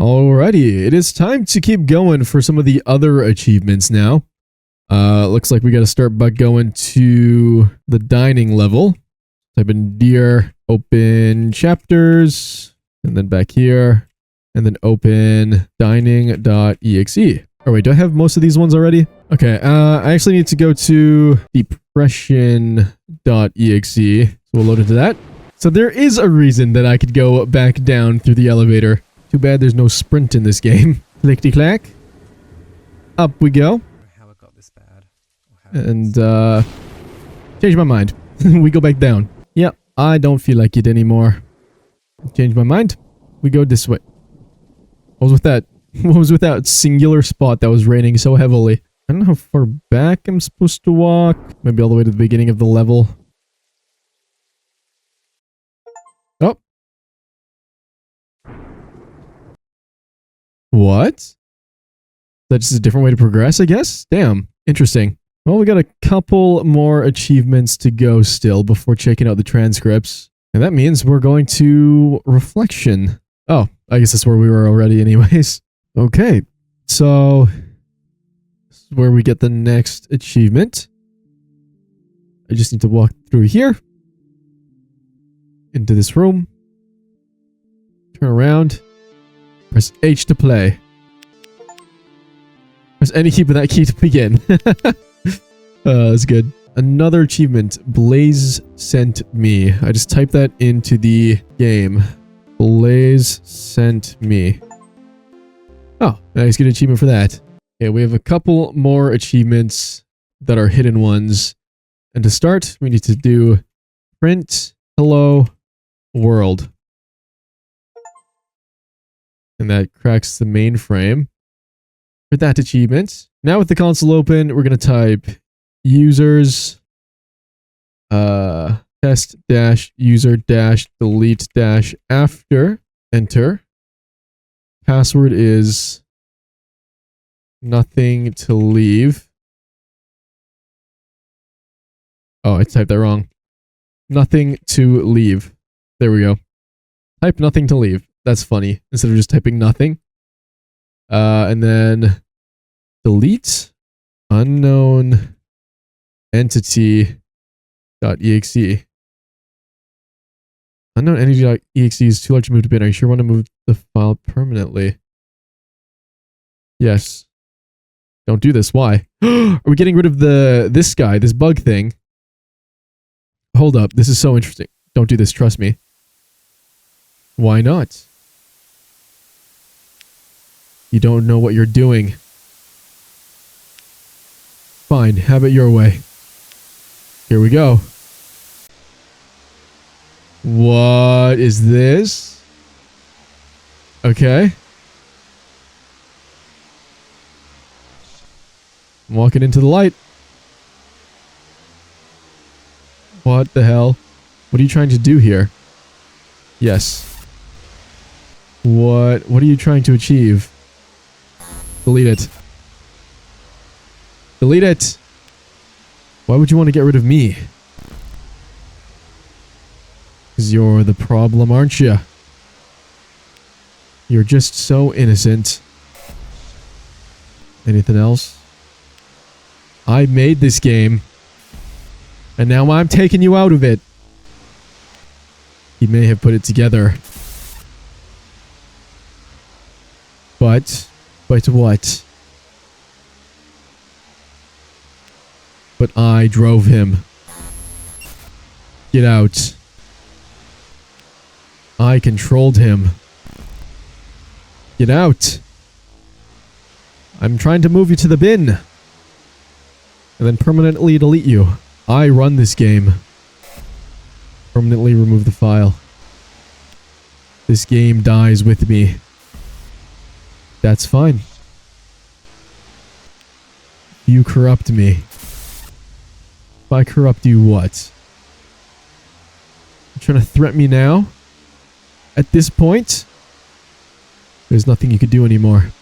Alrighty, it is time to keep going for some of the other achievements now. Looks like we gotta start by going to the dining level. Type in dear, open chapters, and then back here, and then open dining.exe. Oh wait, do I have most of these ones already? Okay, I actually need to go to depression.exe, so we'll load into that. So there is a reason that I could go back down through the elevator. Too bad there's no sprint in this game. Clickety-clack. Up we go. How it got this bad. And, change my mind. We go back down. Yep, I don't feel like it anymore. Change my mind. We go this way. What was with that? What was with that singular spot that was raining so heavily? I don't know how far back I'm supposed to walk. Maybe all the way to the beginning of the level. Oh. What? Is that just a different way to progress, I guess? Damn. Interesting. Well, we got a couple more achievements to go still before checking out the transcripts. And that means we're going to reflection. Oh, I guess that's where we were already anyways. Okay, so this is where we get the next achievement. I just need to walk through here. Into this room. Turn around. Press H to play. Press any key but that key to begin. That's good. Another achievement. Blaze sent me. I just typed that into the game. Blaze sent me. Oh, nice. Good achievement for that. Okay, we have a couple more achievements that are hidden ones. And to start, we need to do print hello world. And that cracks the mainframe. For that achievement. Now with the console open, we're going to type users test dash user dash delete dash after enter. Password is nothing to leave. Oh, I typed that wrong. Nothing to leave. There we go. Type nothing to leave. That's funny. Instead of just typing nothing. And then delete unknown entity.exe. Unknown entity.exe is too large to move to bin. Are you sure you want to move the file permanently? Yes. Don't do this. Why? Are we getting rid of this guy, this bug thing? Hold up. This is so interesting. Don't do this. Trust me. Why not? You don't know what you're doing. Fine. Have it your way. Here we go. What is this? Okay. I'm walking into the light. What the hell? What are you trying to do here? Yes. What are you trying to achieve? Delete it. Delete it. Why would you want to get rid of me? Because you're the problem, aren't you? You're just so innocent. Anything else? I made this game. And now I'm taking you out of it. He may have put it together. But what? But I drove him. Get out. I controlled him. Get out. I'm trying to move you to the bin. And then permanently delete you. I run this game. Permanently remove the file. This game dies with me. That's fine. You corrupt me. If I corrupt you, what? You trying to threaten me now? At this point? There's nothing you could do anymore.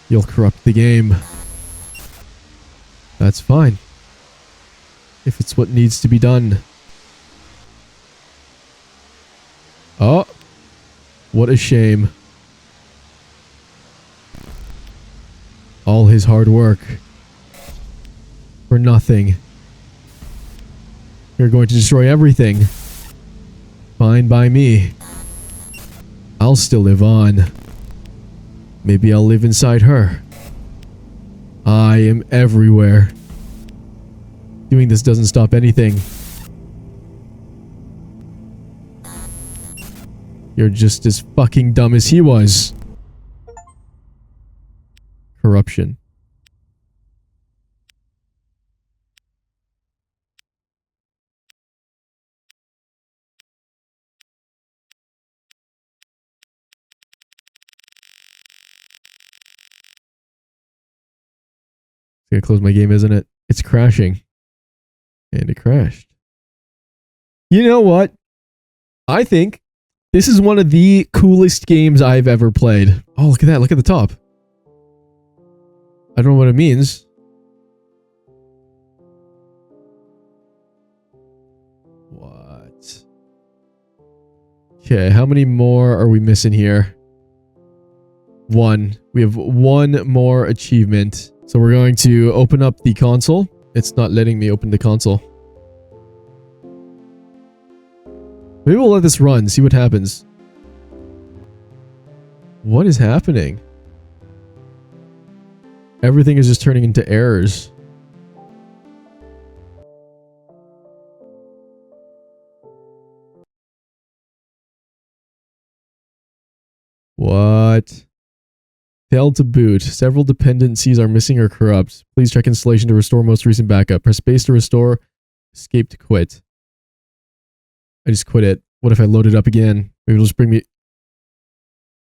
You'll corrupt the game. That's fine. If it's what needs to be done. Oh. What a shame. All his hard work. For nothing. You're going to destroy everything. Fine by me. I'll still live on. Maybe I'll live inside her. I am everywhere. Doing this doesn't stop anything. You're just as fucking dumb as he was. Corruption. It's gonna close my game, isn't it? It's crashing. And it crashed. You know what? I think this is one of the coolest games I've ever played. Oh, look at that. Look at the top. I don't know what it means. What? Okay, how many more are we missing here? One. We have one more achievement. So we're going to open up the console. It's not letting me open the console. Maybe we'll let this run, see what happens. What is happening? Everything is just turning into errors. What? Failed to boot. Several dependencies are missing or corrupt. Please check installation to restore most recent backup. Press space to restore. Escape to quit. I just quit it. What if I load it up again? Maybe it'll just bring me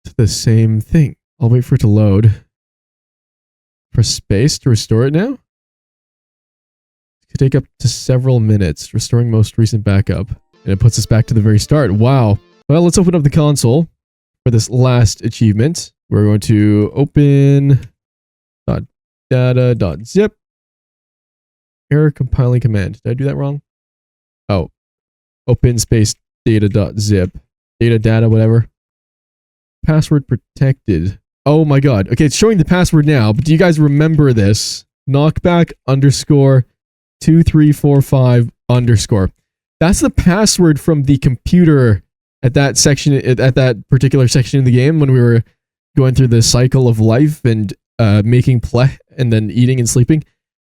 to the same thing. I'll wait for it to load. Press space to restore it now? It could take up to several minutes. Restoring most recent backup. And it puts us back to the very start. Wow. Well, let's open up the console for this last achievement. We're going to open .data.zip. Error compiling command. Did I do that wrong? Oh. Open space data.zip. Data, whatever. Password protected. Oh my god. Okay, it's showing the password now, but do you guys remember this? Knockback underscore 2345 underscore. That's the password from the computer at that section, at that particular section in the game when we were going through the cycle of life and making pleh and then eating and sleeping.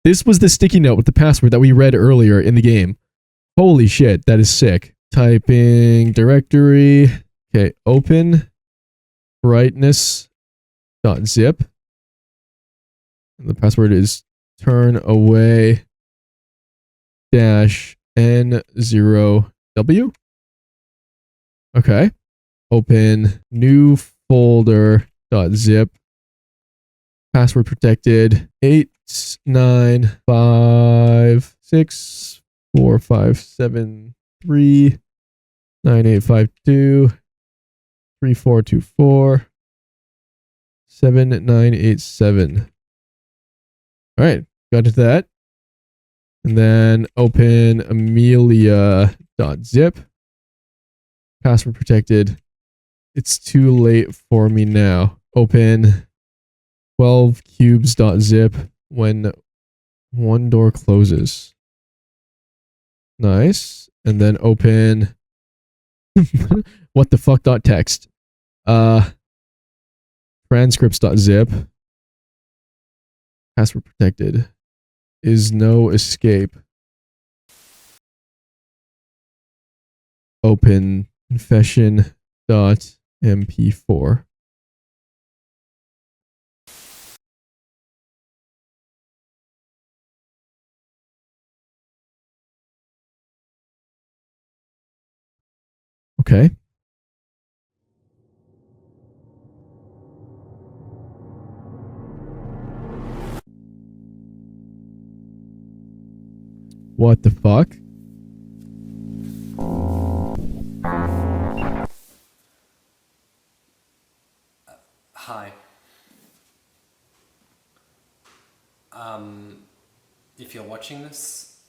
This was the sticky note with the password that we read earlier in the game. Holy shit, that is sick. Typing directory. Okay, open brightness.zip. And the password is turn away -n0w. Okay. Open new folder.zip. Password protected 8956543985234247987. All right, got to that. And then open amelia.zip. Password protected. It's too late for me now. Open 12cubes.zip when one door closes. Nice. And then open what the fuck.txt. Transcripts.zip. Password protected. Is no escape. Open confession.mp4. Okay. What the fuck? Hi. If you're watching this,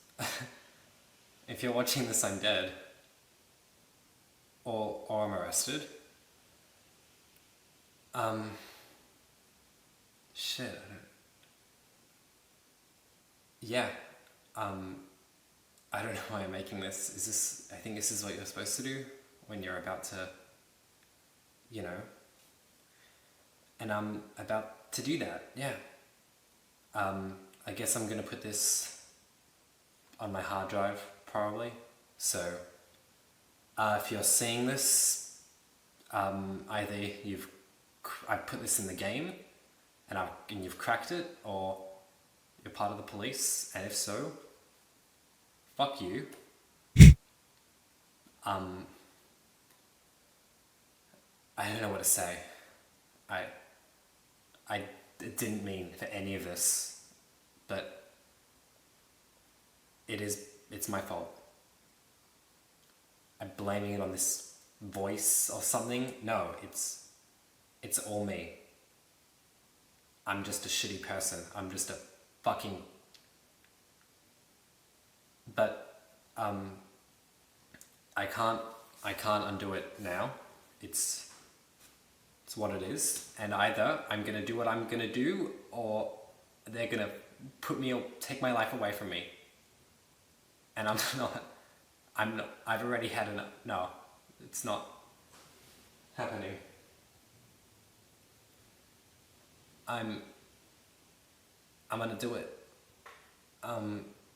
I'm dead. Or I'm arrested. Um, shit. Yeah. Um, I don't know why I'm making this. Is this? I think this is what you're supposed to do when you're about to, you know. And I'm about to do that. Yeah. I guess I'm gonna put this on my hard drive probably. So, if you're seeing this, either I put this in the game, and you've cracked it, or you're part of the police, and if so, fuck you. Um, I don't know what to say. I I didn't mean for any of this, but it's my fault. I'm blaming it on this voice or something. No, it's all me. I'm just a shitty person. I'm just a fucking. But I can't undo it now. It's what it is, and either I'm gonna do what I'm gonna do, or they're gonna take my life away from me. And I'm not. I've already had enough. No, it's not happening. I'm gonna do it.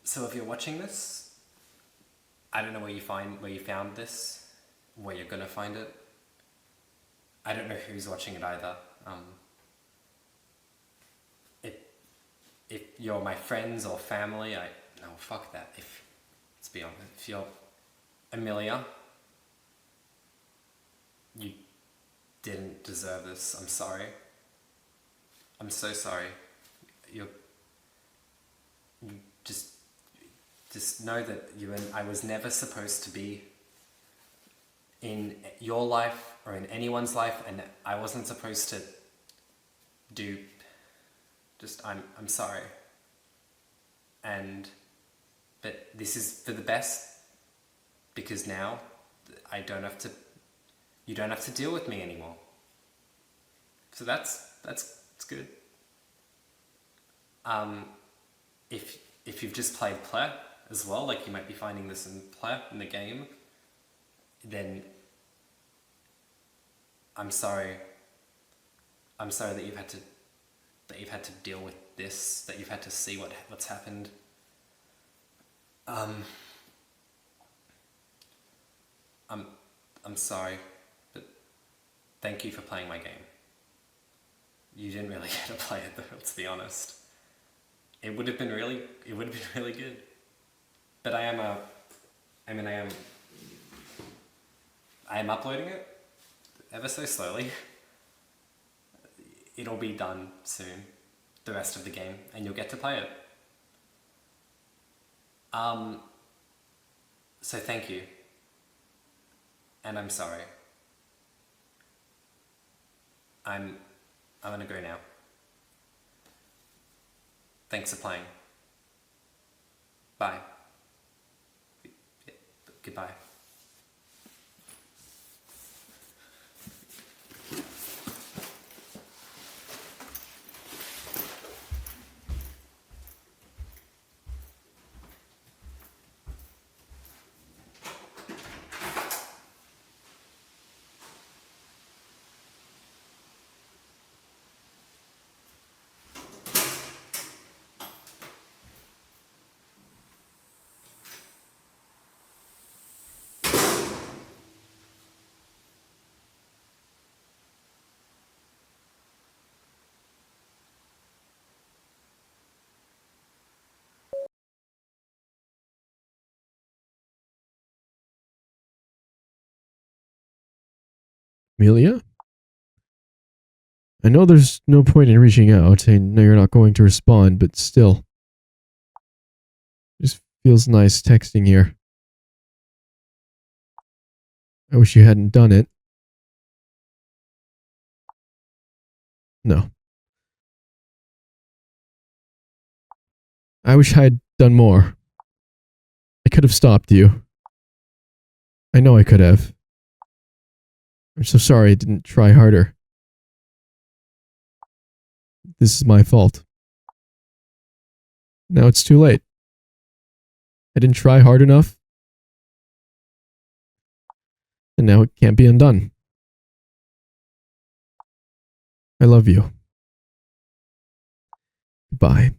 So if you're watching this, I don't know where you found this, where you're gonna find it. I don't know who's watching it either. If you're my friends or family, no, fuck that. Let's be honest, if you're Amelia, you didn't deserve this. I'm sorry. I'm so sorry. You just know that I was never supposed to be in your life or in anyone's life, and I wasn't supposed to do. I'm sorry. But this is for the best, because now you don't have to deal with me anymore. So that's good. If you've just played Pleh as well, like you might be finding this in Pleh in the game, then I'm sorry. I'm sorry that you've had to deal with this, that you've had to see what's happened. I'm sorry, but thank you for playing my game. You didn't really get to play it though, let's be honest. It would have been really good. But I am uploading it ever so slowly. It'll be done soon, the rest of the game, and you'll get to play it. So thank you. And I'm sorry. I'm gonna go now. Thanks for playing. Bye. Goodbye. Amelia? I know there's no point in reaching out. I know you're not going to respond, but still. Just feels nice texting here. I wish you hadn't done it. No. I wish I had done more. I could have stopped you. I know I could have. I'm so sorry I didn't try harder. this is my fault. Now it's too late. I didn't try hard enough. And now it can't be undone. I love you. Goodbye.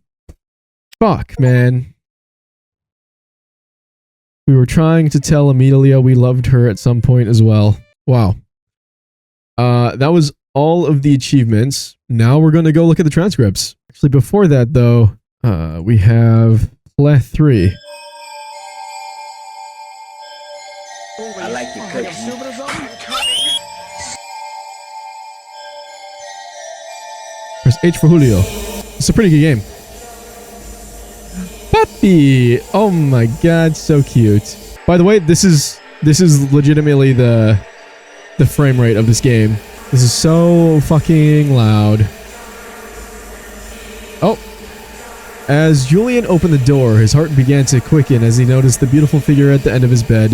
Fuck, man. We were trying to tell Amelia we loved her at some point as well. Wow. That was all of the achievements. Now we're going to go look at the transcripts. Actually, before that, though, we have Pleh 3. I like your cooking. Press H for Julio. It's a pretty good game. Puppy! Oh my god, so cute. By the way, this is legitimately the frame rate of this game. This is so fucking loud. Oh. As Julian opened the door, his heart began to quicken as he noticed the beautiful figure at the end of his bed.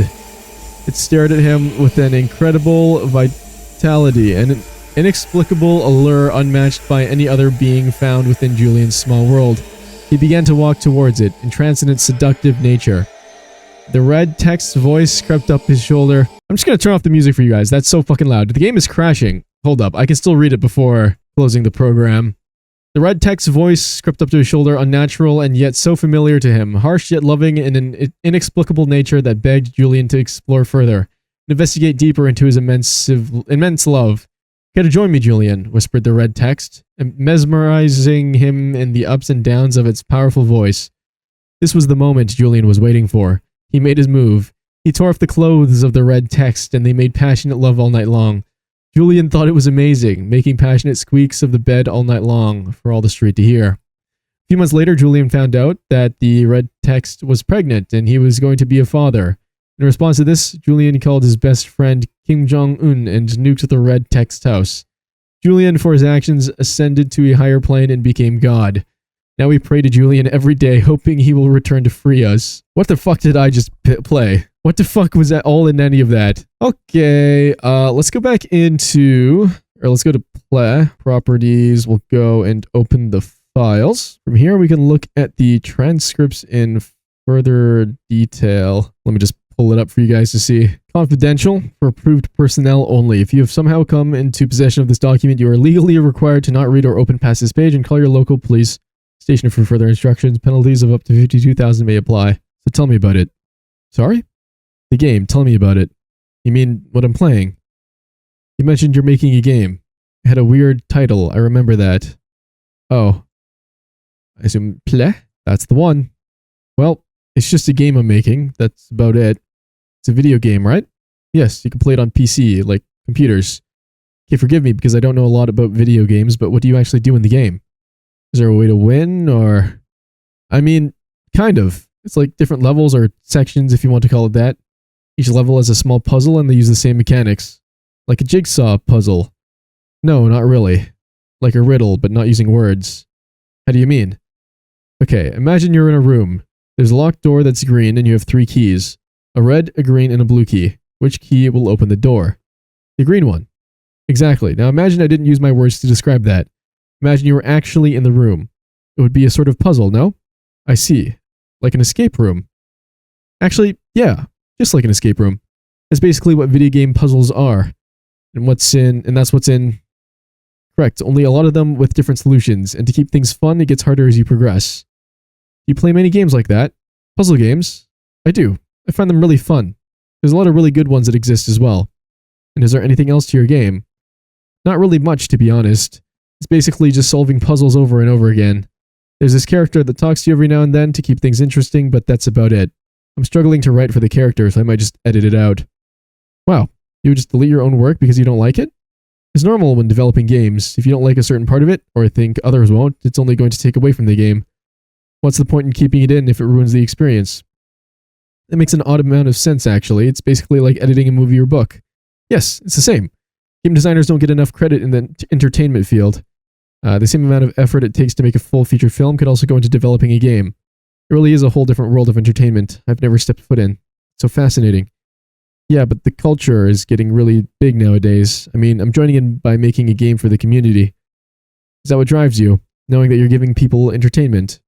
It stared at him with an incredible vitality and an inexplicable allure unmatched by any other being found within Julian's small world. He began to walk towards it, entranced in its seductive nature. The red text voice crept up his shoulder. I'm just gonna turn off the music for you guys. That's so fucking loud. The game is crashing. Hold up. I can still read it before closing the program. The red text voice crept up to his shoulder, unnatural and yet so familiar to him, harsh yet loving in an inexplicable nature that begged Julian to explore further, and investigate deeper into his immense love. "Care to join me, Julian?" whispered the red text, mesmerizing him in the ups and downs of its powerful voice. This was the moment Julian was waiting for. He made his move. He tore off the clothes of the red text, and they made passionate love all night long. Julian thought it was amazing, making passionate squeaks of the bed all night long for all the street to hear. A few months later, Julian found out that the red text was pregnant, and he was going to be a father. In response to this, Julian called his best friend Kim Jong-un and nuked the red text house. Julian, for his actions, ascended to a higher plane and became God. Now we pray to Julian every day, hoping he will return to free us. What the fuck did I just play? What the fuck was that all in any of that? Okay, let's go back into, or let's go to Pleh properties. We'll go and open the files. From here, we can look at the transcripts in further detail. Let me just pull it up for you guys to see. Confidential for approved personnel only. If you have somehow come into possession of this document, you are legally required to not read or open past this page and call your local police station for further instructions. Penalties of up to 52,000 may apply. So tell me about it. Sorry? The game. Tell me about it. You mean what I'm playing? You mentioned you're making a game. It had a weird title. I remember that. Oh. I assume Pleh? That's the one. Well, it's just a game I'm making. That's about it. It's a video game, right? Yes, you can play it on PC, like computers. Okay, forgive me because I don't know a lot about video games, but what do you actually do in the game? Is there a way to win, or... I mean, kind of. It's like different levels or sections, if you want to call it that. Each level has a small puzzle and they use the same mechanics. Like a jigsaw puzzle. No, not really. Like a riddle, but not using words. How do you mean? Okay, imagine you're in a room. There's a locked door that's green and you have 3 keys. A red, a green, and a blue key. Which key will open the door? The green one. Exactly. Now imagine I didn't use my words to describe that. Imagine you were actually in the room. It would be a sort of puzzle, no? I see. Like an escape room. Actually, yeah. Just like an escape room. It's basically what video game puzzles are. And that's what's in... Correct. Only a lot of them with different solutions. And to keep things fun, it gets harder as you progress. You play many games like that? Puzzle games? I do. I find them really fun. There's a lot of really good ones that exist as well. And is there anything else to your game? Not really much, to be honest. It's basically just solving puzzles over and over again. There's this character that talks to you every now and then to keep things interesting, but that's about it. I'm struggling to write for the character, so I might just edit it out. Wow, you would just delete your own work because you don't like it? It's normal when developing games. If you don't like a certain part of it, or think others won't, it's only going to take away from the game. What's the point in keeping it in if it ruins the experience? It makes an odd amount of sense, actually. It's basically like editing a movie or book. Yes, it's the same. Game designers don't get enough credit in the entertainment field. The same amount of effort it takes to make a full feature film could also go into developing a game. It really is a whole different world of entertainment I've never stepped foot in. So fascinating. Yeah, but the culture is getting really big nowadays. I mean, I'm joining in by making a game for the community. Is that what drives you? knowing that you're giving people entertainment.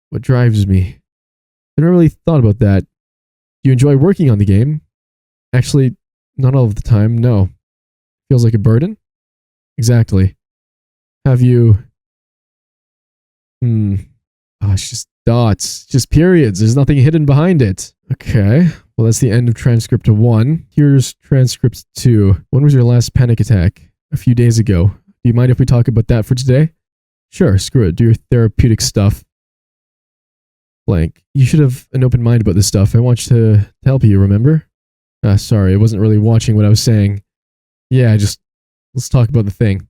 What drives me. I never really thought about that. Do you enjoy working on the game? Actually, not all of the time, no. Feels like a burden? Exactly. Have you... Oh, it's just dots. Just periods. There's nothing hidden behind it. Okay. Well, that's the end of transcript 1. Here's transcript 2. When was your last panic attack? A few days ago. Do you mind if we talk about that for today? Sure, screw it. Do your therapeutic stuff. Blank. You should have an open mind about this stuff. I want you to help you, remember? Sorry, I wasn't really watching what I was saying. Yeah, just let's talk about the thing.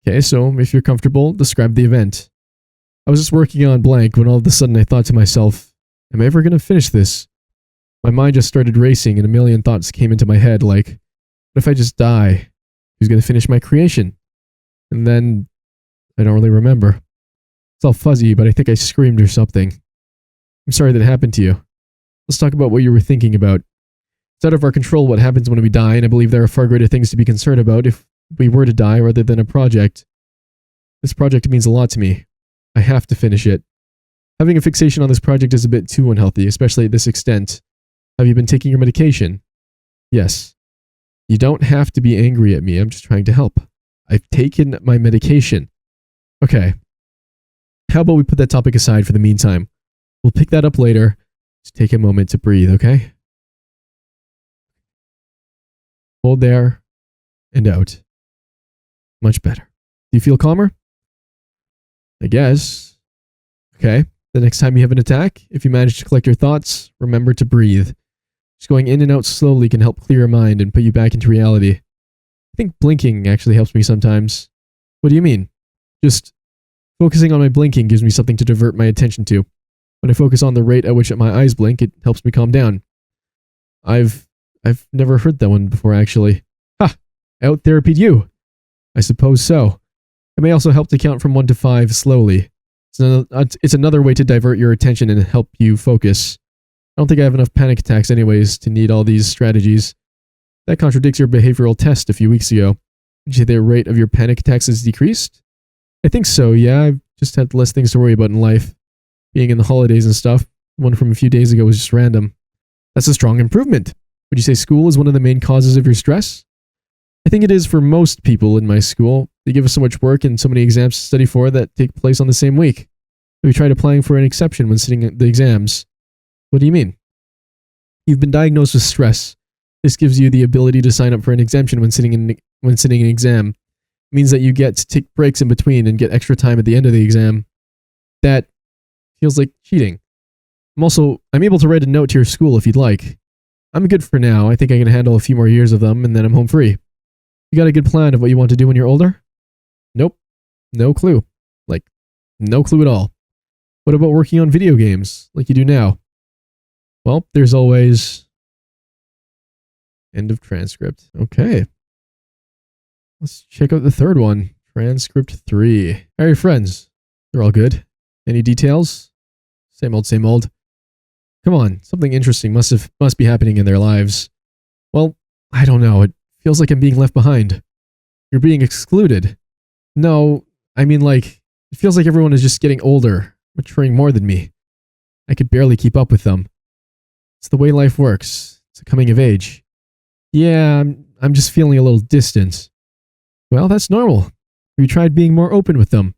Okay, so if you're comfortable, describe the event. I was just working on blank when all of a sudden I thought to myself, am I ever going to finish this? My mind just started racing and a million thoughts came into my head like, what if I just die? Who's going to finish my creation? And then, I don't really remember. It's all fuzzy, but I think I screamed or something. I'm sorry that happened to you. Let's talk about what you were thinking about. It's out of our control what happens when we die, and I believe there are far greater things to be concerned about if we were to die rather than a project. This project means a lot to me. I have to finish it. Having a fixation on this project is a bit too unhealthy, especially at this extent. Have you been taking your medication? Yes. You don't have to be angry at me. I'm just trying to help. I've taken my medication. Okay. How about we put that topic aside for the meantime? We'll pick that up later. Just take a moment to breathe, okay? Hold there and out. Much better. Do you feel calmer? I guess. Okay. The next time you have an attack, if you manage to collect your thoughts, remember to breathe. Just going in and out slowly can help clear your mind and put you back into reality. I think blinking actually helps me sometimes. What do you mean? Just focusing on my blinking gives me something to divert my attention to. When I focus on the rate at which my eyes blink, it helps me calm down. I've never heard that one before, actually. Ha! Out therapied you. I suppose so. It may also help to count from 1 to 5 slowly. It's another way to divert your attention and help you focus. I don't think I have enough panic attacks anyways to need all these strategies. That contradicts your behavioral test a few weeks ago. Did you say the rate of your panic attacks has decreased? I think so, yeah. I've just had less things to worry about in life. Being in the holidays and stuff. The one from a few days ago was just random. That's a strong improvement. Would you say school is one of the main causes of your stress? I think it is for most people in my school. They give us so much work and so many exams to study for that take place on the same week. We tried applying for an exception when sitting at the exams. What do you mean? You've been diagnosed with stress. This gives you the ability to sign up for an exemption when sitting an exam. It means that you get to take breaks in between and get extra time at the end of the exam. That feels like cheating. I'm able to write a note to your school if you'd like. I'm good for now. I think I can handle a few more years of them and then I'm home free. You got a good plan of what you want to do when you're older? Nope. No clue. Like, no clue at all. What about working on video games, like you do now? Well, there's always... End of transcript. Okay. Let's check out the third one. Transcript 3. How are your friends? They're all good. Any details? Same old, same old. Come on, something interesting must be happening in their lives. Well, I don't know. It feels like I'm being left behind. You're being excluded. No, I mean like, it feels like everyone is just getting older, maturing more than me. I could barely keep up with them. It's the way life works. It's a coming of age. Yeah, I'm just feeling a little distant. Well, that's normal. Have you tried being more open with them?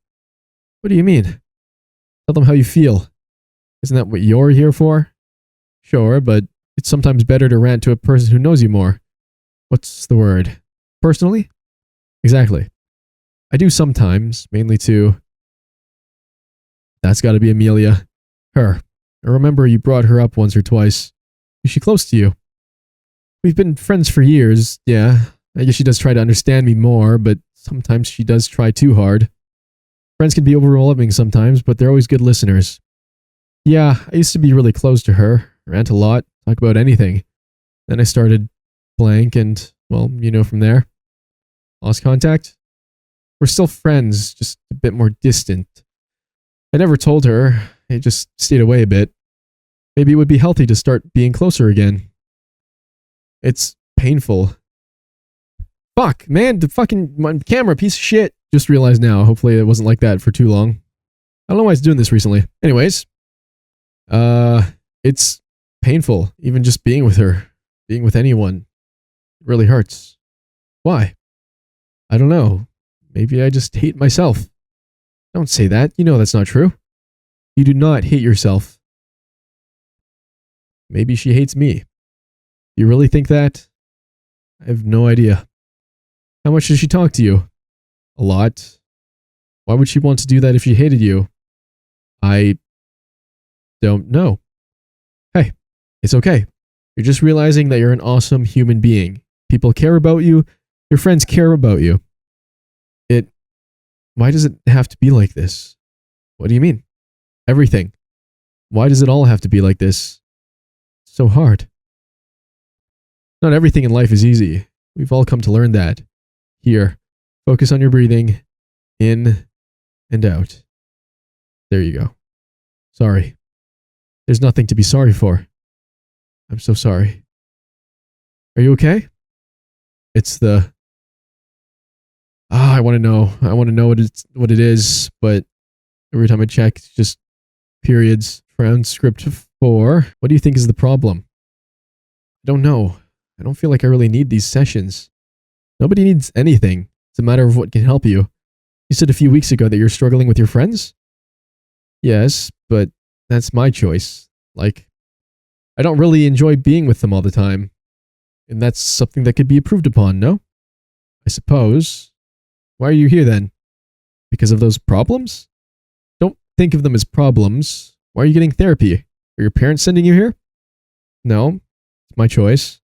What do you mean? Tell them how you feel. Isn't that what you're here for? Sure, but it's sometimes better to rant to a person who knows you more. What's the word? Personally? Exactly. I do sometimes, mainly to... That's gotta be Amelia. Her. I remember you brought her up once or twice. Is she close to you? We've been friends for years, yeah. I guess she does try to understand me more, but sometimes she does try too hard. Friends can be overwhelming sometimes, but they're always good listeners. Yeah, I used to be really close to her, rant a lot, talk about anything. Then I started blank and, well, you know from there. Lost contact? We're still friends, just a bit more distant. I never told her, I just stayed away a bit. Maybe it would be healthy to start being closer again. It's painful. Fuck, man, the fucking my camera, piece of shit. Just realized now. Hopefully it wasn't like that for too long. I don't know why it's doing this recently. Anyways, it's painful, even just being with her, being with anyone. It really hurts. Why? I don't know. Maybe I just hate myself. Don't say that. You know that's not true. You do not hate yourself. Maybe she hates me. You really think that? I have no idea. How much does she talk to you? A lot. Why would she want to do that if she hated you? I don't know. Hey, it's okay. You're just realizing that you're an awesome human being. People care about you. Your friends care about you. Why does it have to be like this? What do you mean? Everything. Why does it all have to be like this? So hard. Not everything in life is easy. We've all come to learn that. Here, focus on your breathing. In and out. There you go. Sorry. There's nothing to be sorry for. I'm so sorry. Are you okay? It's the... I want to know. I want to know what it is, but every time I check, it's just periods. Transcript 4. What do you think is the problem? I don't know. I don't feel like I really need these sessions. Nobody needs anything. It's a matter of what can help you. You said a few weeks ago that you're struggling with your friends? Yes, but that's my choice. Like, I don't really enjoy being with them all the time. And that's something that could be improved upon, no? I suppose. Why are you here then? Because of those problems? Don't think of them as problems. Why are you getting therapy? Are your parents sending you here? No, it's my choice.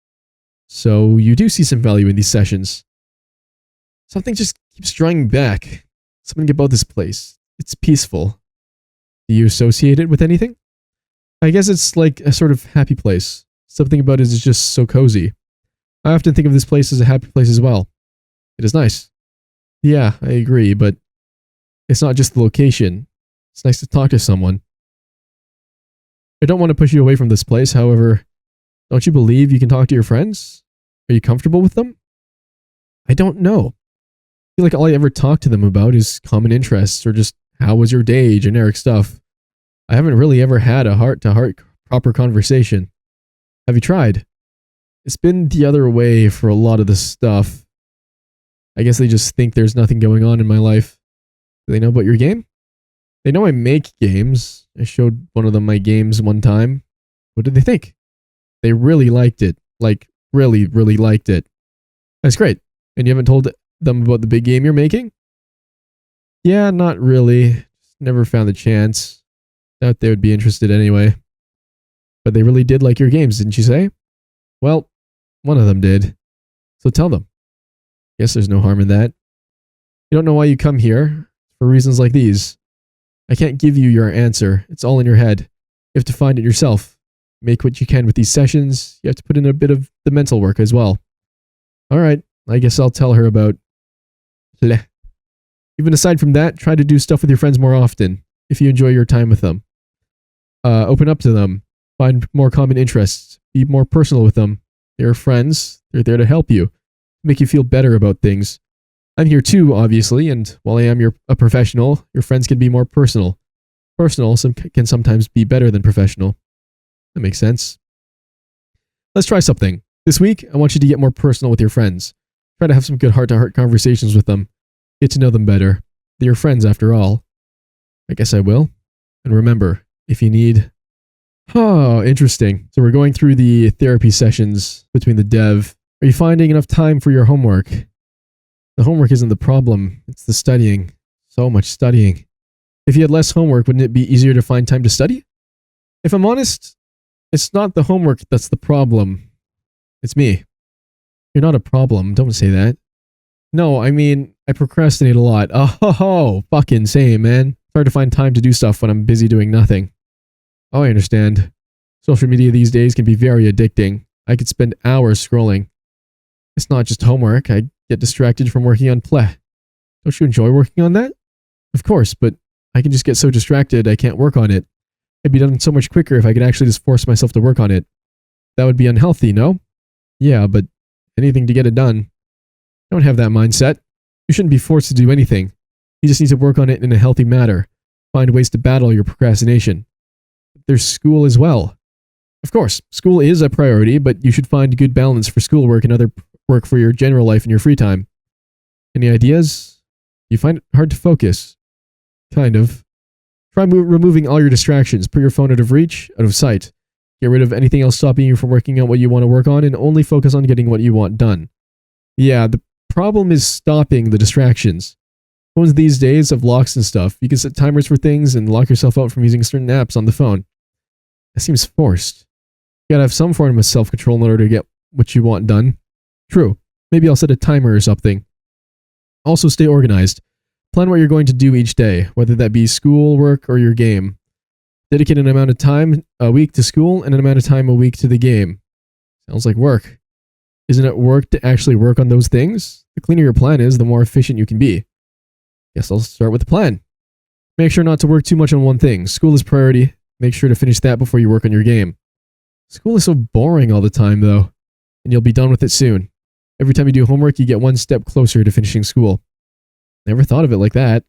So you do see some value in these sessions. Something just keeps drawing back. Something about this place. It's peaceful. Do you associate it with anything? I guess it's like a sort of happy place. Something about it is just so cozy. I often think of this place as a happy place as well. It is nice. Yeah, I agree, but it's not just the location. It's nice to talk to someone. I don't want to push you away from this place, however, don't you believe you can talk to your friends? Are you comfortable with them? I don't know. I feel like all I ever talk to them about is common interests or just how was your day, generic stuff. I haven't really ever had a heart-to-heart proper conversation. Have you tried? It's been the other way for a lot of the stuff. I guess they just think there's nothing going on in my life. Do they know about your game? They know I make games. I showed one of them my games one time. What did they think? They really liked it. Like, really, really liked it. That's great. And you haven't told them about the big game you're making? Yeah, not really. Just never found the chance. Doubt they would be interested anyway. But they really did like your games, didn't you say? Well, one of them did. So tell them. Guess there's no harm in that. You don't know why you come here. For reasons like these. I can't give you your answer. It's all in your head. You have to find it yourself. Make what you can with these sessions. You have to put in a bit of the mental work as well. Alright, I guess I'll tell her about Pleh. Even aside from that, try to do stuff with your friends more often, if you enjoy your time with them. Open up to them. Find more common interests. Be more personal with them. They're friends. They're there to help you. Make you feel better about things. I'm here too, obviously, and while I am a professional, your friends can be more personal. Personal can sometimes be better than professional. That makes sense. Let's try something. This week, I want you to get more personal with your friends. Try to have some good heart-to-heart conversations with them. Get to know them better. They're your friends after all. I guess I will. And remember, if you need... Oh, interesting. So we're going through the therapy sessions between the dev. Are you finding enough time for your homework? The homework isn't the problem. It's the studying. So much studying. If you had less homework, wouldn't it be easier to find time to study? If I'm honest, it's not the homework that's the problem. It's me. You're not a problem. Don't say that. No, I mean, I procrastinate a lot. Oh, fucking same, man. It's hard to find time to do stuff when I'm busy doing nothing. Oh, I understand. Social media these days can be very addicting. I could spend hours scrolling. It's not just homework. I get distracted from working on Pleh. Don't you enjoy working on that? Of course, but I can just get so distracted I can't work on it. It'd be done so much quicker if I could actually just force myself to work on it. That would be unhealthy, no? Yeah, but anything to get it done. Don't have that mindset. You shouldn't be forced to do anything. You just need to work on it in a healthy manner. Find ways to battle your procrastination. There's school as well. Of course, school is a priority, but you should find good balance for schoolwork and other work for your general life and your free time. Any ideas? You find it hard to focus? Kind of. Try removing all your distractions. Put your phone out of reach, out of sight. Get rid of anything else stopping you from working on what you want to work on and only focus on getting what you want done. Yeah, the problem is stopping the distractions. Phones these days have locks and stuff. You can set timers for things and lock yourself out from using certain apps on the phone. That seems forced. You gotta have some form of self-control in order to get what you want done. True. Maybe I'll set a timer or something. Also, stay organized. Plan what you're going to do each day, whether that be school, work, or your game. Dedicate an amount of time a week to school and an amount of time a week to the game. Sounds like work. Isn't it work to actually work on those things? The cleaner your plan is, the more efficient you can be. Guess I'll start with the plan. Make sure not to work too much on one thing. School is priority. Make sure to finish that before you work on your game. School is so boring all the time, though, and you'll be done with it soon. Every time you do homework, you get one step closer to finishing school. Never thought of it like that.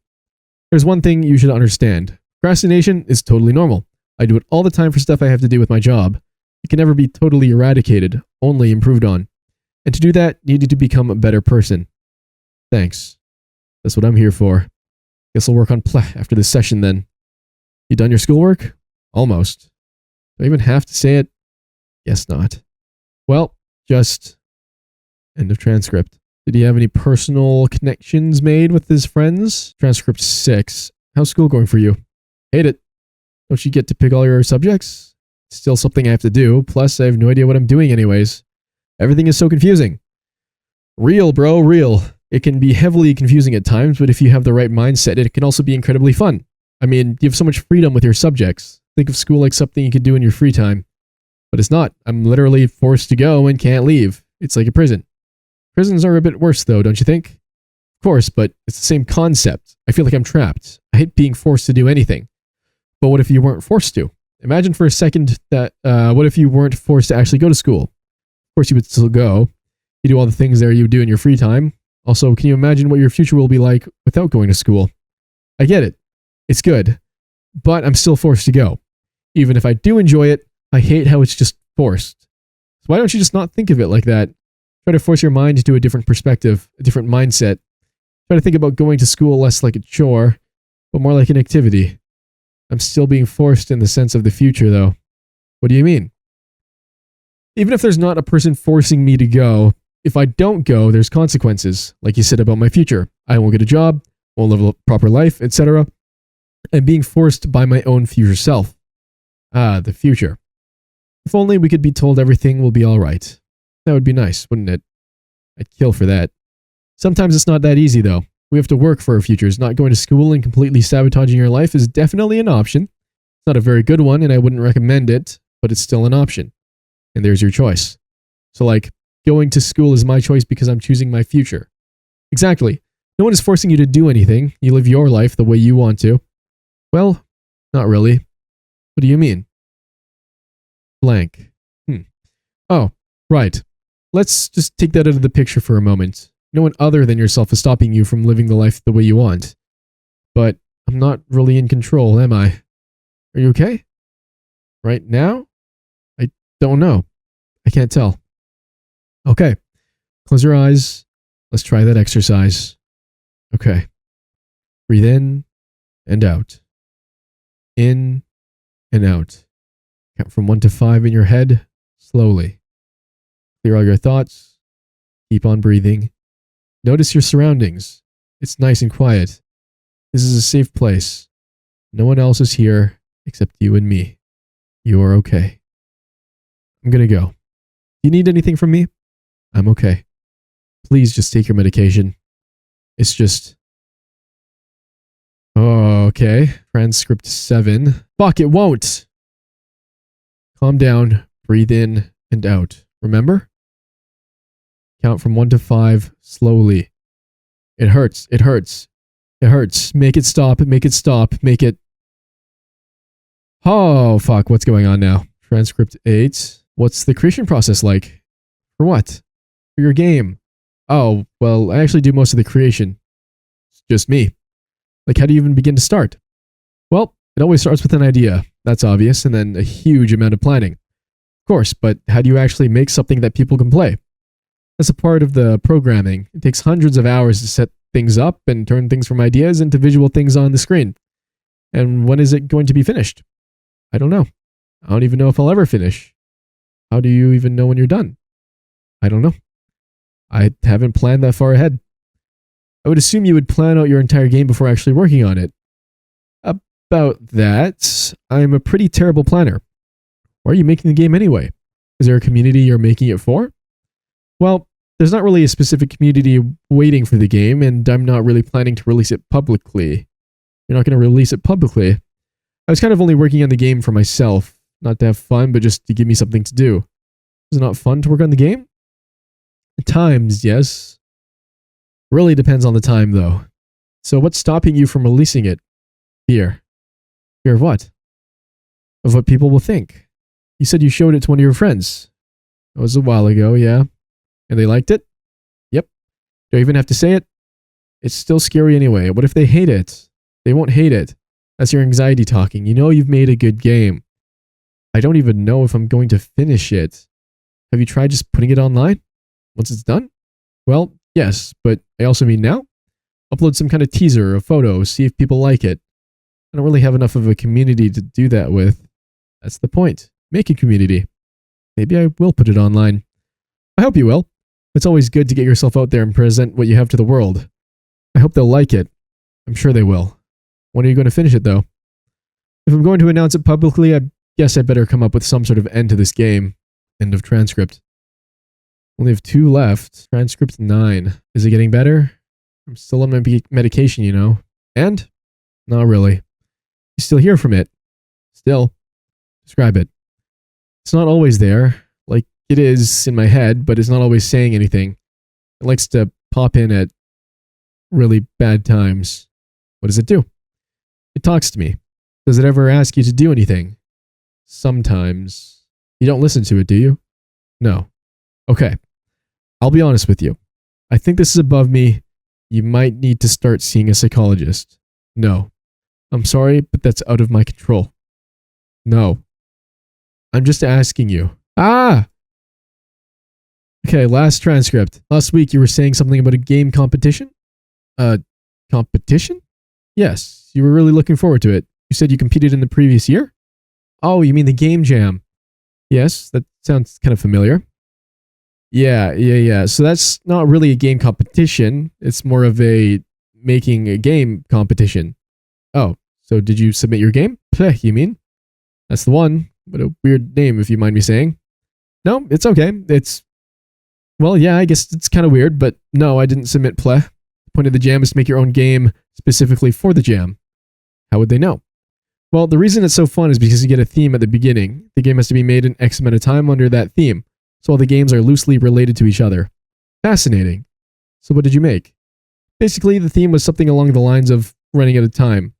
There's one thing you should understand. Procrastination is totally normal. I do it all the time for stuff I have to do with my job. It can never be totally eradicated, only improved on. And to do that, you need to become a better person. Thanks. That's what I'm here for. Guess I'll work on Pleh after this session then. You done your schoolwork? Almost. Do I even have to say it? Guess not. Well, just... End of transcript. Did he have any personal connections made with his friends? Transcript 6. How's school going for you? Hate it. Don't you get to pick all your subjects? Still something I have to do, plus I have no idea what I'm doing anyways. Everything is so confusing. Real, bro, real. It can be heavily confusing at times, but if you have the right mindset, it can also be incredibly fun. I mean, you have so much freedom with your subjects. Think of school like something you can do in your free time. But it's not. I'm literally forced to go and can't leave. It's like a prison. Prisons are a bit worse though, don't you think? Of course, but it's the same concept. I feel like I'm trapped. I hate being forced to do anything. But what if you weren't forced to? Imagine for a second that, what if you weren't forced to actually go to school? Of course you would still go. You do all the things there you do in your free time. Also, can you imagine what your future will be like without going to school? I get it. It's good. But I'm still forced to go. Even if I do enjoy it, I hate how it's just forced. So why don't you just not think of it like that? Try to force your mind into a different perspective, a different mindset. Try to think about going to school less like a chore, but more like an activity. I'm still being forced in the sense of the future, though. What do you mean? Even if there's not a person forcing me to go, if I don't go, there's consequences, like you said about my future. I won't get a job, won't live a proper life, etc. I'm being forced by my own future self. Ah, the future. If only we could be told everything will be alright. That would be nice, wouldn't it? I'd kill for that. Sometimes it's not that easy, though. We have to work for our futures. Not going to school and completely sabotaging your life is definitely an option. It's not a very good one, and I wouldn't recommend it, but it's still an option. And there's your choice. So, like, going to school is my choice because I'm choosing my future. Exactly. No one is forcing you to do anything. You live your life the way you want to. Well, not really. What do you mean? Blank. Oh, right. Let's just take that out of the picture for a moment. No one other than yourself is stopping you from living the life the way you want. But I'm not really in control, am I? Are you okay? Right now? I don't know. I can't tell. Okay. Close your eyes. Let's try that exercise. Okay. Breathe in and out. In and out. Count from 1 to 5 in your head, slowly. Clear all your thoughts. Keep on breathing. Notice your surroundings. It's nice and quiet. This is a safe place. No one else is here except you and me. You are okay. I'm gonna go. Do you need anything from me? I'm okay. Please just take your medication. It's just... Oh, okay. Transcript 7. Fuck, it won't! Calm down. Breathe in and out. Remember? Count from 1 to 5 slowly. It hurts. It hurts. It hurts. Make it stop. Make it stop. Make it... Oh, fuck. What's going on now? Transcript 8. What's the creation process like? For what? For your game. Oh, well, I actually do most of the creation. It's just me. Like, how do you even begin to start? Well, it always starts with an idea. That's obvious, and then a huge amount of planning. Of course, but how do you actually make something that people can play? That's a part of the programming. It takes hundreds of hours to set things up and turn things from ideas into visual things on the screen. And when is it going to be finished? I don't know. I don't even know if I'll ever finish. How do you even know when you're done? I don't know. I haven't planned that far ahead. I would assume you would plan out your entire game before actually working on it. About that, I'm a pretty terrible planner. Why are you making the game anyway? Is there a community you're making it for? Well, there's not really a specific community waiting for the game, and I'm not really planning to release it publicly. You're not going to release it publicly. I was kind of only working on the game for myself, not to have fun, but just to give me something to do. Is it not fun to work on the game? At times, yes. Really depends on the time, though. So what's stopping you from releasing it? Fear. Fear of what? Of what people will think. You said you showed it to one of your friends. That was a while ago, yeah. And they liked it? Yep. Do I even have to say it? It's still scary anyway. What if they hate it? They won't hate it. That's your anxiety talking. You know you've made a good game. I don't even know if I'm going to finish it. Have you tried just putting it online? Once it's done? Well, yes, but I also mean now. Upload some kind of teaser, a photo, see if people like it. I don't really have enough of a community to do that with. That's the point. Make a community. Maybe I will put it online. I hope you will. It's always good to get yourself out there and present what you have to the world. I hope they'll like it. I'm sure they will. When are you going to finish it, though? If I'm going to announce it publicly, I guess I better come up with some sort of end to this game. End of transcript. Only have 2 left. Transcript 9. Is it getting better? I'm still on my medication, you know. And? Not really. You still hear from it. Still. Describe it. It's not always there. Like it is in my head, but it's not always saying anything. It likes to pop in at really bad times. What does it do? It talks to me. Does it ever ask you to do anything? Sometimes. You don't listen to it, do you? No. Okay. I'll be honest with you. I think this is above me. You might need to start seeing a psychologist. No. I'm sorry, but that's out of my control. No. I'm just asking you. Ah! Okay, last transcript. Last week you were saying something about a game competition? Competition? Yes, you were really looking forward to it. You said you competed in the previous year? Oh, you mean the game jam. Yes, that sounds kind of familiar. Yeah. So that's not really a game competition. It's more of a making a game competition. Oh, so did you submit your game? Pleh, you mean? That's the one. What a weird name, if you mind me saying. No, it's okay. Well, yeah, I guess it's kind of weird, but no, I didn't submit Pleh. The point of the jam is to make your own game specifically for the jam. How would they know? Well, the reason it's so fun is because you get a theme at the beginning. The game has to be made in X amount of time under that theme, so all the games are loosely related to each other. Fascinating. So what did you make? Basically, the theme was something along the lines of running out of time.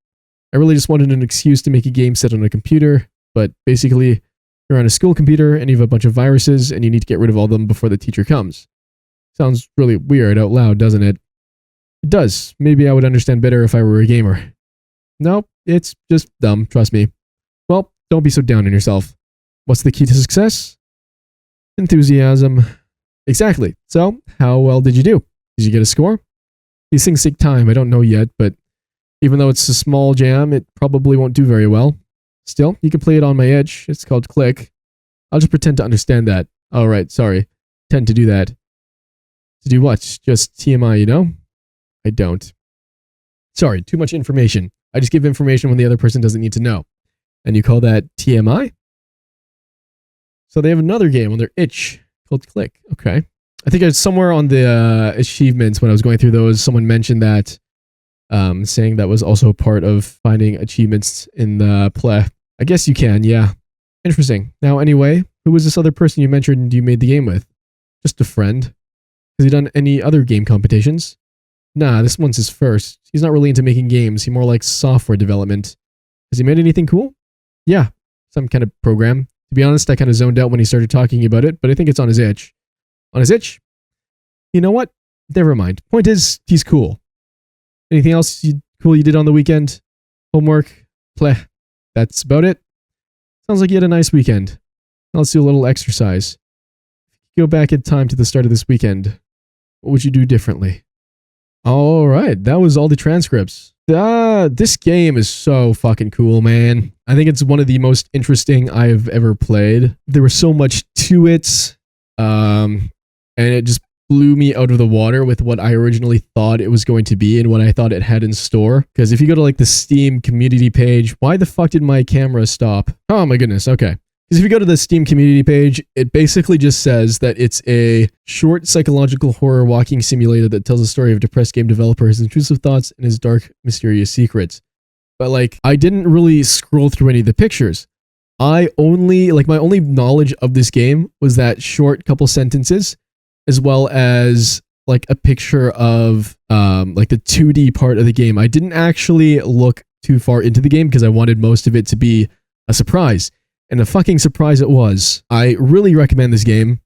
I really just wanted an excuse to make a game set on a computer, but basically, you're on a school computer and you have a bunch of viruses and you need to get rid of all of them before the teacher comes. Sounds really weird out loud, doesn't it? It does. Maybe I would understand better if I were a gamer. Nope, it's just dumb, trust me. Well, don't be so down on yourself. What's the key to success? Enthusiasm. Exactly. So, how well did you do? Did you get a score? These things take time, I don't know yet, but even though it's a small jam, it probably won't do very well. Still, you can play it on my edge. It's called Click. I'll just pretend to understand that. Oh, right, sorry. Tend to do that. To do what? Just TMI, you know? I don't. Sorry, too much information. I just give information when the other person doesn't need to know. And you call that TMI? So they have another game on their itch called Click. Okay. I think it's somewhere on the achievements when I was going through those, someone mentioned that, saying that was also part of finding achievements in the Pleh. I guess you can, yeah. Interesting. Now, anyway, who was this other person you mentioned you made the game with? Just a friend? Has he done any other game competitions? Nah, this one's his first. He's not really into making games. He more likes software development. Has he made anything cool? Yeah, some kind of program. To be honest, I kind of zoned out when he started talking about it, but I think it's on his itch. On his itch? You know what? never mind. Point is, he's cool. Anything else cool you did on the weekend? Homework? Pleh. That's about it. Sounds like you had a nice weekend. Now let's do a little exercise. Go back in time to the start of this weekend. What would you do differently? Alright, that was all the transcripts. This game is so fucking cool, man. I think it's one of the most interesting I've ever played. There was so much to it, and it just blew me out of the water with what I originally thought it was going to be and what I thought it had in store. Because if you go to like the Steam community page, why the fuck did my camera stop? Oh my goodness, okay. Because if you go to the Steam community page, it basically just says that it's a short psychological horror walking simulator that tells a story of a depressed game developer, his intrusive thoughts, and his dark, mysterious secrets. But like, I didn't really scroll through any of the pictures. My only knowledge of this game was that short couple sentences, as well as like a picture of like the 2D part of the game. I didn't actually look too far into the game because I wanted most of it to be a surprise. And a fucking surprise it was. I really recommend this game.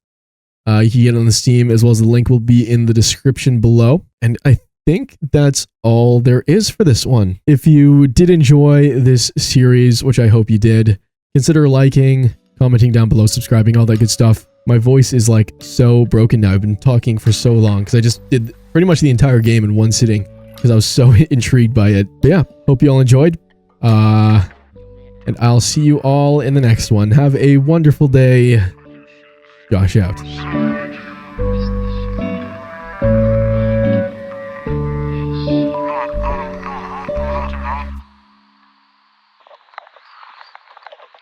You can get it on the Steam, as well as the link will be in the description below. And I think that's all there is for this one. If you did enjoy this series, which I hope you did, consider liking, commenting down below, subscribing, all that good stuff. My voice is like so broken now. I've been talking for so long because I just did pretty much the entire game in one sitting because I was so intrigued by it. But yeah, hope you all enjoyed. And I'll see you all in the next one. Have a wonderful day. Josh out.